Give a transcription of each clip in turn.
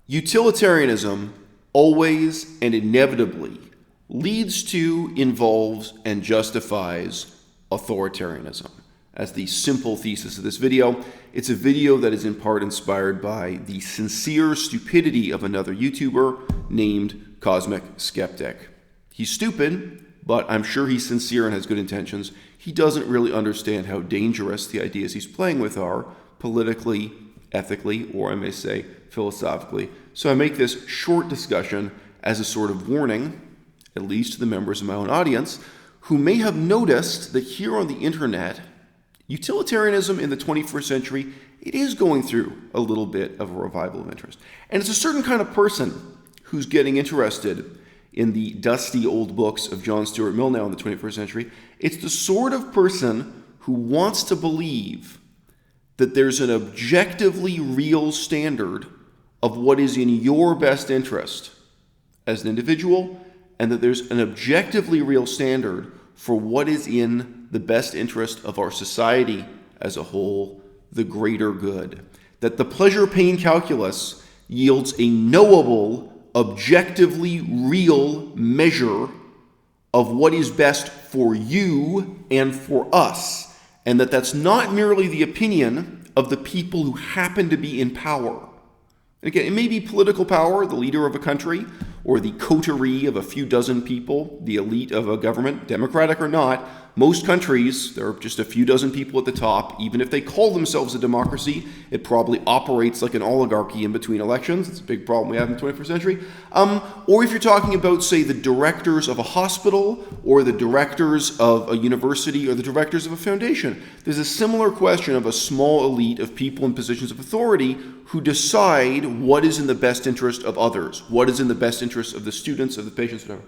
Utilitarianism always and inevitably leads to, involves, and justifies authoritarianism. As the simple thesis of this video, it's a video that is in part inspired by the sincere stupidity of another YouTuber named Cosmic Skeptic. He's stupid, but I'm sure he's sincere and has good intentions. He doesn't really understand how dangerous the ideas he's playing with are, politically, ethically, or I may say philosophically. So I make this short discussion as a sort of warning, at least to the members of my own audience, who may have noticed that here on the internet, utilitarianism in the 21st century, it is going through a little bit of a revival of interest. And it's a certain kind of person who's getting interested in the dusty old books of John Stuart Mill now in the 21st century. It's the sort of person who wants to believe that there's an objectively real standard of what is in your best interest as an individual, and that there's an objectively real standard for what is in the best interest of our society as a whole, the greater good. That the pleasure-pain calculus yields a knowable, objectively real measure of what is best for you and for us, and that that's not merely the opinion of the people who happen to be in power. Again, it may be political power, the leader of a country, or the coterie of a few dozen people, the elite of a government, democratic or not. Most countries, there are just a few dozen people at the top. Even if they call themselves a democracy, it probably operates like an oligarchy in between elections. It's a big problem we have in the 21st century. Or if you're talking about, say, the directors of a hospital, or the directors of a university, or the directors of a foundation, there's a similar question of a small elite of people in positions of authority who decide what is in the best interest of others, what is in the best interest of the students, of the patients, whatever.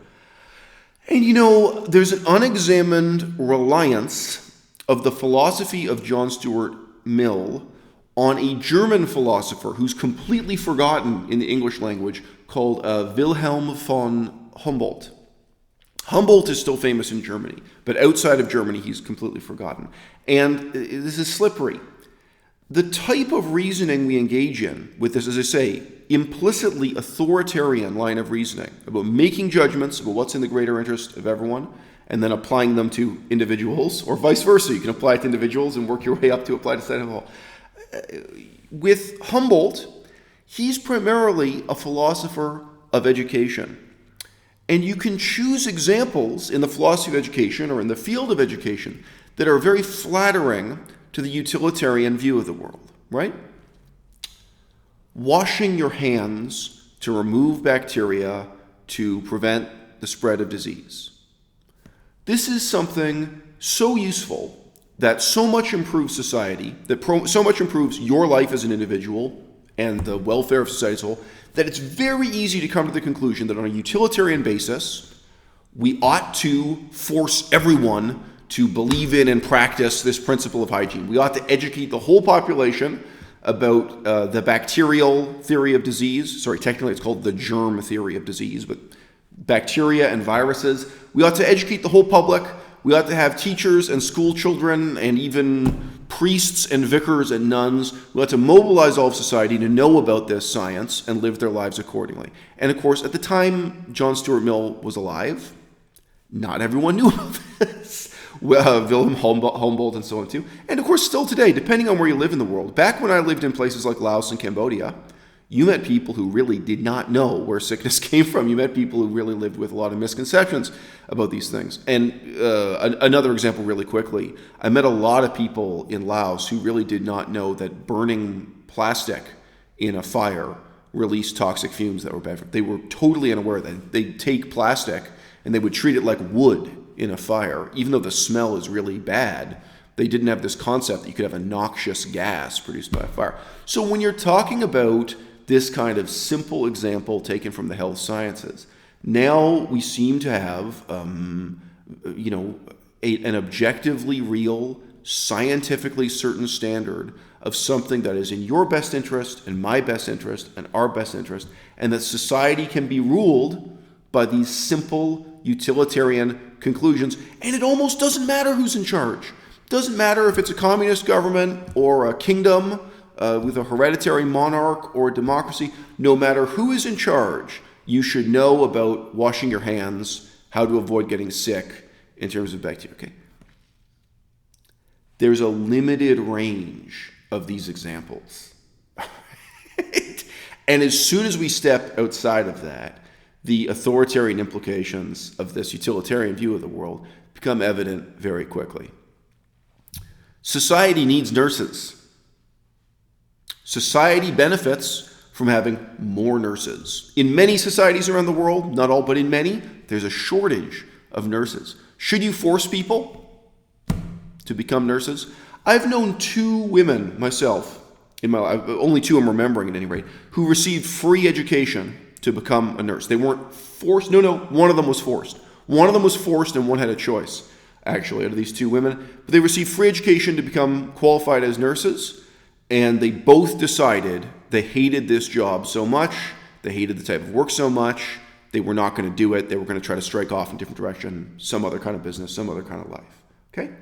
And you know, there's an unexamined reliance of the philosophy of John Stuart Mill on a German philosopher who's completely forgotten in the English language called Wilhelm von Humboldt. Humboldt is still famous in Germany, but outside of Germany, he's completely forgotten. And this is slippery. The type of reasoning we engage in with this, as I say, implicitly authoritarian line of reasoning about making judgments about what's in the greater interest of everyone and then applying them to individuals, or vice versa. You can apply it to individuals and work your way up to apply to society as a whole. With Humboldt, he's primarily a philosopher of education. And you can choose examples in the philosophy of education or in the field of education that are very flattering to the utilitarian view of the world, right? Washing your hands to remove bacteria to prevent the spread of disease. This is something so useful that so much improves society, that so much improves your life as an individual and the welfare of society as a whole, that it's very easy to come to the conclusion that on a utilitarian basis, we ought to force everyone to believe in and practice this principle of hygiene. We ought to educate the whole population about the bacterial theory of disease. Sorry, technically it's called the germ theory of disease, but bacteria and viruses. We ought to educate the whole public. We ought to have teachers and school children and even priests and vicars and nuns. We ought to mobilize all of society to know about this science and live their lives accordingly. And of course, at the time John Stuart Mill was alive, not everyone knew about this. Wilhelm Humboldt and so on too. And of course still today, depending on where you live in the world. Back when I lived in places like Laos and Cambodia, you met people who really did not know where sickness came from. You met people who really lived with a lot of misconceptions about these things. And another example really quickly, I met a lot of people in Laos who really did not know that burning plastic in a fire released toxic fumes that were bad. They were totally unaware that they'd take plastic and they would treat it like wood in a fire. Even though the smell is really bad, they didn't have this concept that you could have a noxious gas produced by a fire. So when you're talking about this kind of simple example taken from the health sciences, now we seem to have, an objectively real, scientifically certain standard of something that is in your best interest and my best interest and our best interest, and that society can be ruled by these simple utilitarian conclusions. And it almost doesn't matter who's in charge. It doesn't matter if it's a communist government or a kingdom with a hereditary monarch or a democracy, no matter who is in charge, you should know about washing your hands, how to avoid getting sick in terms of bacteria. Okay? There's a limited range of these examples. And as soon as we step outside of that, the authoritarian implications of this utilitarian view of the world become evident very quickly. Society needs nurses. Society benefits from having more nurses. In many societies around the world, not all, but in many, there's a shortage of nurses. Should you force people to become nurses? I've known 2 women myself, in my life, only 2 I'm remembering at any rate, who received free education to become a nurse. They weren't forced. No, one of them was forced. One of them was forced and one had a choice, actually, out of these 2 women. But they received free education to become qualified as nurses, and they both decided they hated this job so much, they hated the type of work so much, they were not going to do it. They were going to try to strike off in a different direction, some other kind of business, some other kind of life. Okay?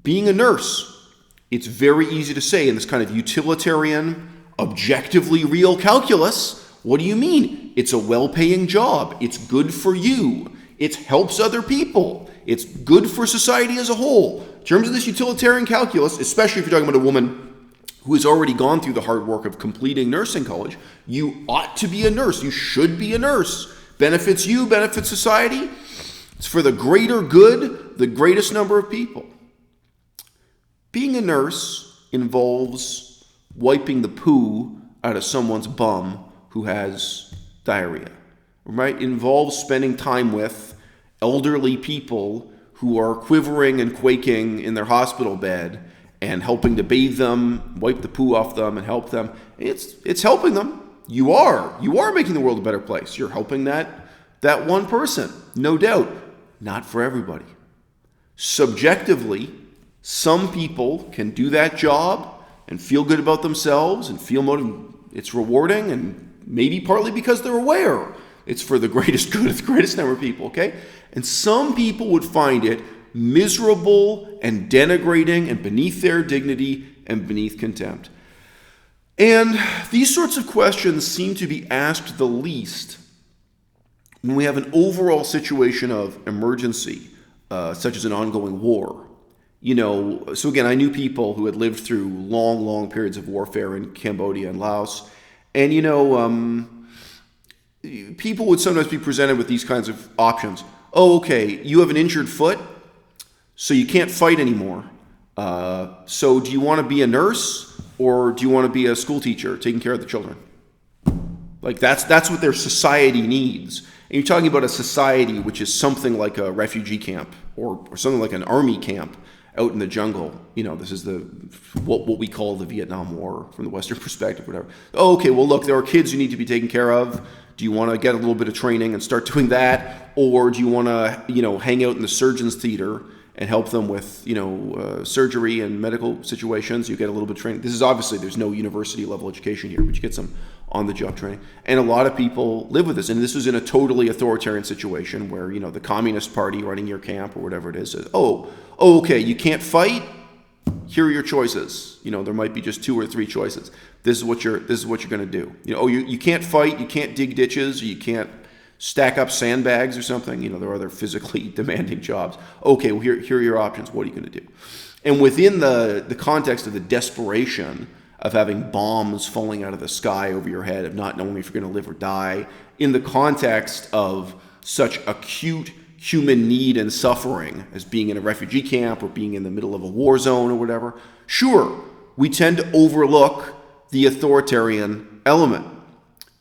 Being a nurse, it's very easy to say in this kind of utilitarian, objectively real calculus, what do you mean? It's a well-paying job. It's good for you. It helps other people. It's good for society as a whole. In terms of this utilitarian calculus, especially if you're talking about a woman who has already gone through the hard work of completing nursing college, you ought to be a nurse. You should be a nurse. Benefits you, benefits society. It's for the greater good, the greatest number of people. Being a nurse involves wiping the poo out of someone's bum who has diarrhea, right? It involves spending time with elderly people who are quivering and quaking in their hospital bed and helping to bathe them, wipe the poo off them, and help them. It's helping them. You are making the world a better place. You're helping that one person, no doubt. Not for everybody. Subjectively, some people can do that job and feel good about themselves and feel motivated. It's rewarding, and maybe partly because they're aware it's for the greatest good of the greatest number of people, okay? And some people would find it miserable and denigrating and beneath their dignity and beneath contempt. And these sorts of questions seem to be asked the least when we have an overall situation of emergency, such as an ongoing war. So again, I knew people who had lived through long, long periods of warfare in Cambodia and Laos. And, people would sometimes be presented with these kinds of options. Oh, okay, you have an injured foot, so you can't fight anymore. So do you want to be a nurse, or do you want to be a school teacher taking care of the children? Like, that's what their society needs. And you're talking about a society which is something like a refugee camp or something like an army camp out in the jungle. This is what we call the Vietnam War from the Western perspective, whatever. Oh, okay, well, look, there are kids you need to be taken care of. Do you want to get a little bit of training and start doing that? Or do you want to, hang out in the surgeon's theater and help them with, surgery and medical situations? You get a little bit of training. This is obviously, there's no university level education here, but you get some on-the-job training. And a lot of people live with this. And this was in a totally authoritarian situation where, the Communist Party running your camp or whatever it is says, oh, okay, you can't fight? Here are your choices. There might be just 2 or 3 choices. This is what you're going to do. You can't fight, you can't dig ditches, you can't stack up sandbags or something. There are other physically demanding jobs. Okay, well, here are your options. What are you going to do? And within the context of the desperation of having bombs falling out of the sky over your head, of not knowing if you're going to live or die, in the context of such acute human need and suffering as being in a refugee camp or being in the middle of a war zone or whatever, sure, we tend to overlook the authoritarian element.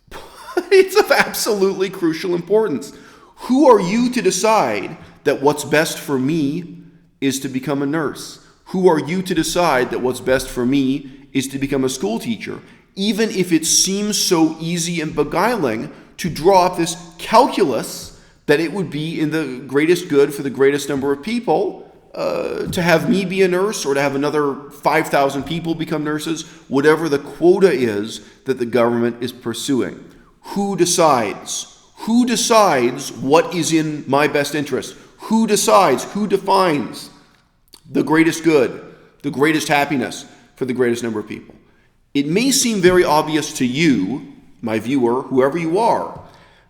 But it's of absolutely crucial importance. Who are you to decide that what's best for me is to become a nurse? Who are you to decide that what's best for me is to become a school teacher? Even if it seems so easy and beguiling to draw up this calculus that it would be in the greatest good for the greatest number of people to have me be a nurse or to have another 5,000 people become nurses, whatever the quota is that the government is pursuing. Who decides? Who decides what is in my best interest? Who decides? Who defines the greatest good, the greatest happiness? for the greatest number of people. It may seem very obvious to you, my viewer, whoever you are,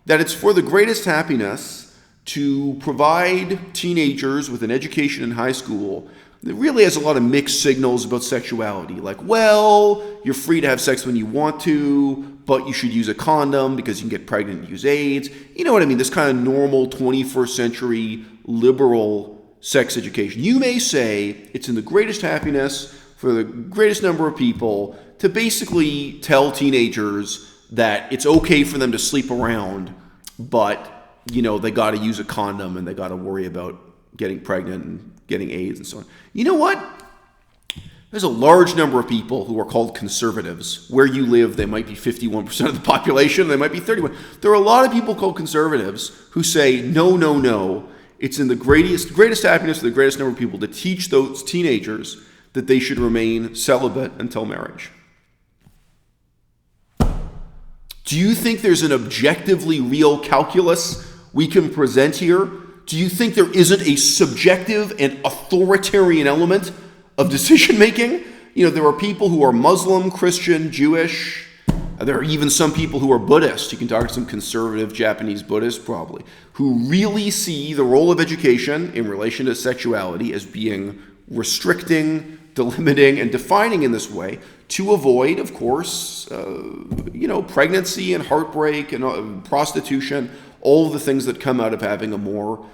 that it's for the greatest happiness to provide teenagers with an education in high school that really has a lot of mixed signals about sexuality. Like, well, you're free to have sex when you want to, but you should use a condom because you can get pregnant and use AIDS. You know what I mean? This kind of normal 21st century liberal sex education. You may say it's in the greatest happiness for the greatest number of people to basically tell teenagers that it's okay for them to sleep around, but, you know, they got to use a condom and they got to worry about getting pregnant and getting AIDS and so on. You know what? There's a large number of people who are called conservatives. Where you live, they might be 51% of the population, they might be 31%. There are a lot of people called conservatives who say, no, no, no, it's in the greatest happiness for the greatest number of people to teach those teenagers that they should remain celibate until marriage. Do you think there's an objectively real calculus we can present here? Do you think there isn't a subjective and authoritarian element of decision making? You know, there are people who are Muslim, Christian, Jewish. There are even some people who are Buddhist. You can talk to some conservative Japanese Buddhists probably, who really see the role of education in relation to sexuality as being restricting, delimiting, and defining in this way to avoid, of course, pregnancy and heartbreak and prostitution, all of the things that come out of having a more,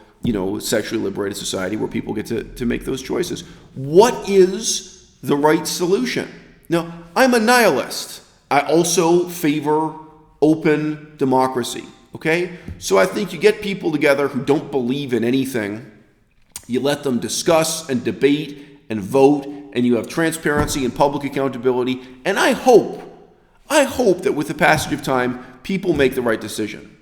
sexually liberated society where people get to make those choices. What is the right solution? Now, I'm a nihilist. I also favor open democracy, okay? So I think you get people together who don't believe in anything, you let them discuss and debate and vote, and you have transparency and public accountability, and I hope that with the passage of time, people make the right decision,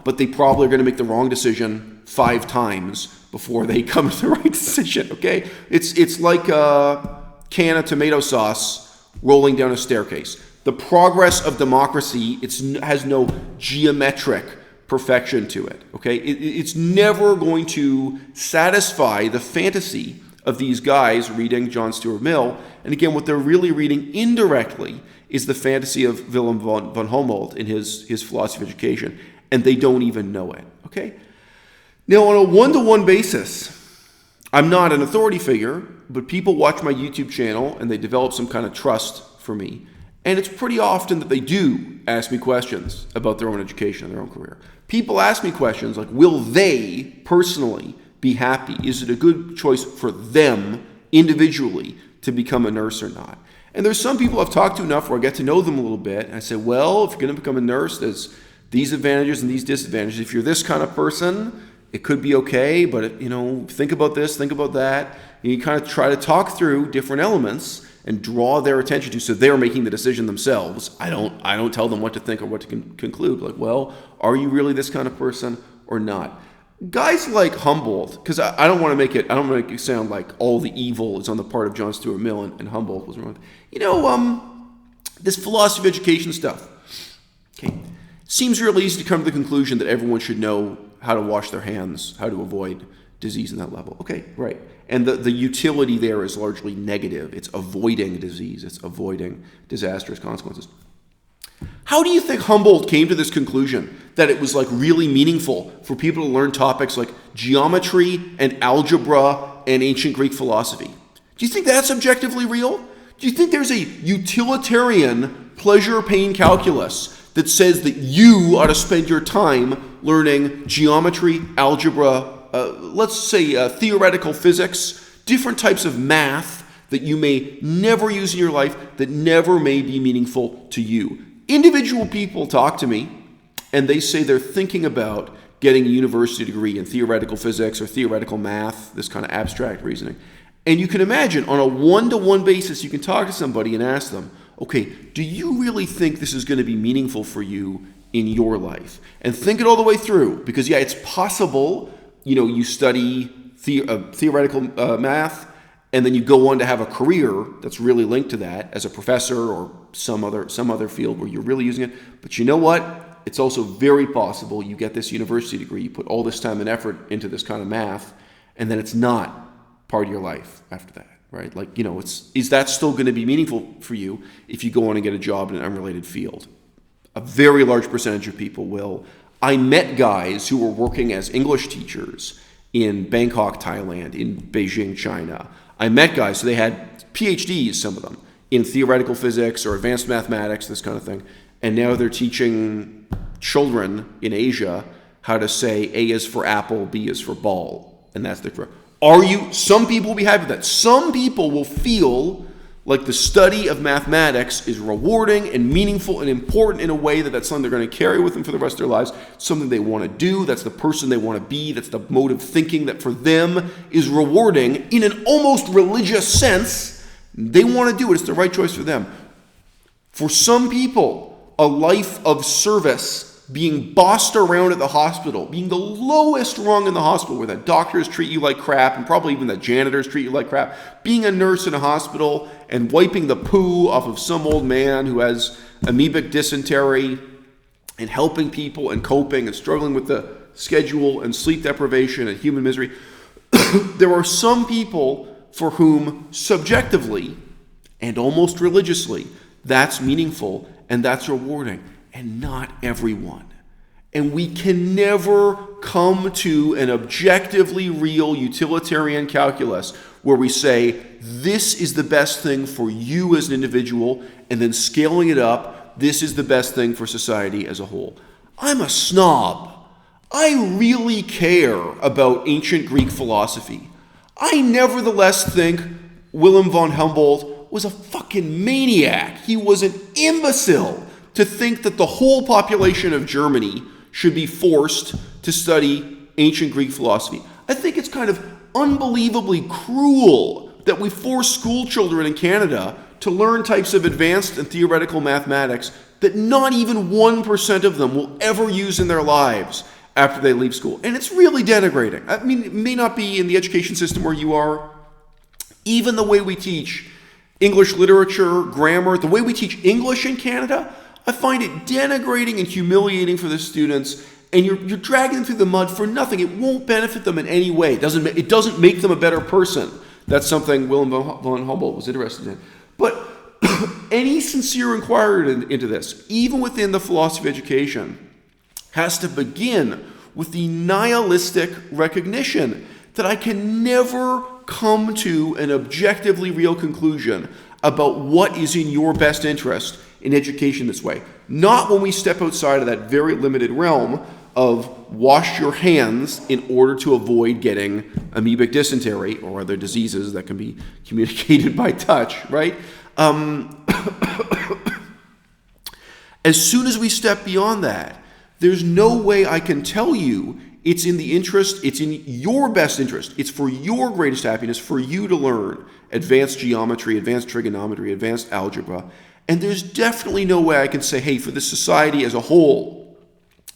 but they probably are going to make the wrong decision 5 times before they come to the right decision, okay? It's like a can of tomato sauce rolling down a staircase. The progress of democracy, has no geometric perfection to it, okay? It's never going to satisfy the fantasy of these guys reading John Stuart Mill. And again, what they're really reading indirectly is the fantasy of Wilhelm von Humboldt in his philosophy of education, and they don't even know it, okay? Now, on a one-to-one basis, I'm not an authority figure, but people watch my YouTube channel and they develop some kind of trust for me. And it's pretty often that they do ask me questions about their own education and their own career. People ask me questions like, will they personally be happy? Is it a good choice for them individually to become a nurse or not? And there's some people I've talked to enough where I get to know them a little bit. And I say, well, if you're going to become a nurse, there's these advantages and these disadvantages. If you're this kind of person, it could be okay, but think about this, think about that. And you kind of try to talk through different elements and draw their attention to, so they're making the decision themselves. I don't tell them what to think or what to conclude. Like, well, are you really this kind of person or not? Guys like Humboldt, because I don't want to make it sound like all the evil is on the part of John Stuart Mill and Humboldt was wrong. This philosophy of education stuff, okay, seems really easy to come to the conclusion that everyone should know how to wash their hands, how to avoid disease in that level. Okay, right. And the utility there is largely negative. It's avoiding disease. It's avoiding disastrous consequences. How do you think Humboldt came to this conclusion that it was like really meaningful for people to learn topics like geometry and algebra and ancient Greek philosophy? Do you think that's objectively real? Do you think there's a utilitarian pleasure-pain calculus that says that you ought to spend your time learning geometry, algebra, let's say theoretical physics, different types of math that you may never use in your life, that never may be meaningful to you? Individual people talk to me and they say they're thinking about getting a university degree in theoretical physics or theoretical math, this kind of abstract reasoning. And you can imagine on a one-to-one basis, you can talk to somebody and ask them, okay, do you really think this is going to be meaningful for you in your life? And think it all the way through, because it's possible, you study theoretical math, and then you go on to have a career that's really linked to that as a professor or some other field where you're really using it. But you know what? It's also very possible you get this university degree, you put all this time and effort into this kind of math, and then it's not part of your life after that, right? Like, is that still going to be meaningful for you if you go on and get a job in an unrelated field? A very large percentage of people will. I met guys who were working as English teachers in Bangkok, Thailand, in Beijing, China. I met guys, so they had PhDs, some of them, in theoretical physics or advanced mathematics, this kind of thing. And now they're teaching children in Asia how to say A is for apple, B is for ball. And that's the correct. Some people will be happy with that. Some people will feel like the study of mathematics is rewarding and meaningful and important in a way that's something they're going to carry with them for the rest of their lives, something they want to do, that's the person they want to be, that's the mode of thinking that for them is rewarding in an almost religious sense. They want to do it. It's the right choice for them. For some people, a life of service, being bossed around at the hospital, being the lowest rung in the hospital where the doctors treat you like crap and probably even the janitors treat you like crap, being a nurse in a hospital and wiping the poo off of some old man who has amoebic dysentery and helping people and coping and struggling with the schedule and sleep deprivation and human misery. There are some people for whom subjectively and almost religiously that's meaningful and that's rewarding. And not everyone. And we can never come to an objectively real utilitarian calculus where we say, this is the best thing for you as an individual, and then scaling it up, this is the best thing for society as a whole. I'm a snob. I really care about ancient Greek philosophy. I nevertheless think Wilhelm von Humboldt was a fucking maniac. He was an imbecile to think that the whole population of Germany should be forced to study ancient Greek philosophy. I think it's kind of unbelievably cruel that we force school children in Canada to learn types of advanced and theoretical mathematics that not even 1% of them will ever use in their lives after they leave school. And it's really denigrating. I mean, it may not be in the education system where you are. Even the way we teach English literature, grammar, the way we teach English in Canada, I find it denigrating and humiliating for the students, and you're dragging them through the mud for nothing. It won't benefit them in any way. It doesn't make them a better person. That's something Wilhelm von Humboldt was interested in. But any sincere inquiry into this, even within the philosophy of education, has to begin with the nihilistic recognition that I can never come to an objectively real conclusion about what is in your best interest in education this way. Not when we step outside of that very limited realm of wash your hands in order to avoid getting amoebic dysentery or other diseases that can be communicated by touch, right? As soon as we step beyond that, there's no way I can tell you it's in your best interest. It's for your greatest happiness for you to learn advanced geometry, advanced trigonometry, advanced algebra. And there's definitely no way I can say, hey, for the society as a whole,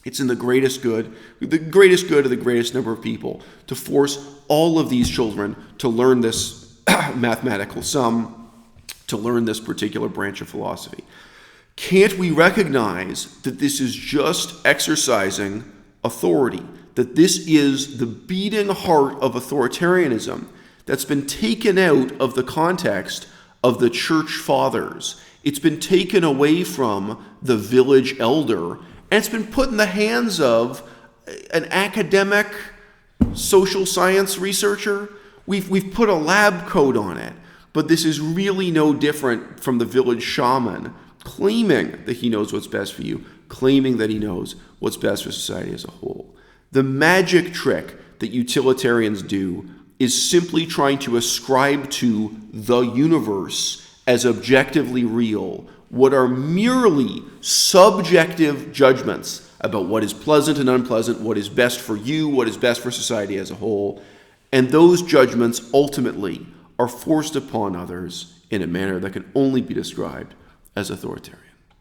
it's in the greatest good of the greatest number of people to force all of these children to learn this mathematical sum, to learn this particular branch of philosophy. Can't we recognize that this is just exercising authority, that this is the beating heart of authoritarianism that's been taken out of the context of the church fathers? It's been taken away from the village elder, and it's been put in the hands of an academic social science researcher. We've put a lab coat on it, but this is really no different from the village shaman claiming that he knows what's best for you, claiming that he knows what's best for society as a whole. The magic trick that utilitarians do is simply trying to ascribe to the universe as objectively real what are merely subjective judgments about what is pleasant and unpleasant, what is best for you, what is best for society as a whole. And those judgments ultimately are forced upon others in a manner that can only be described as authoritarian.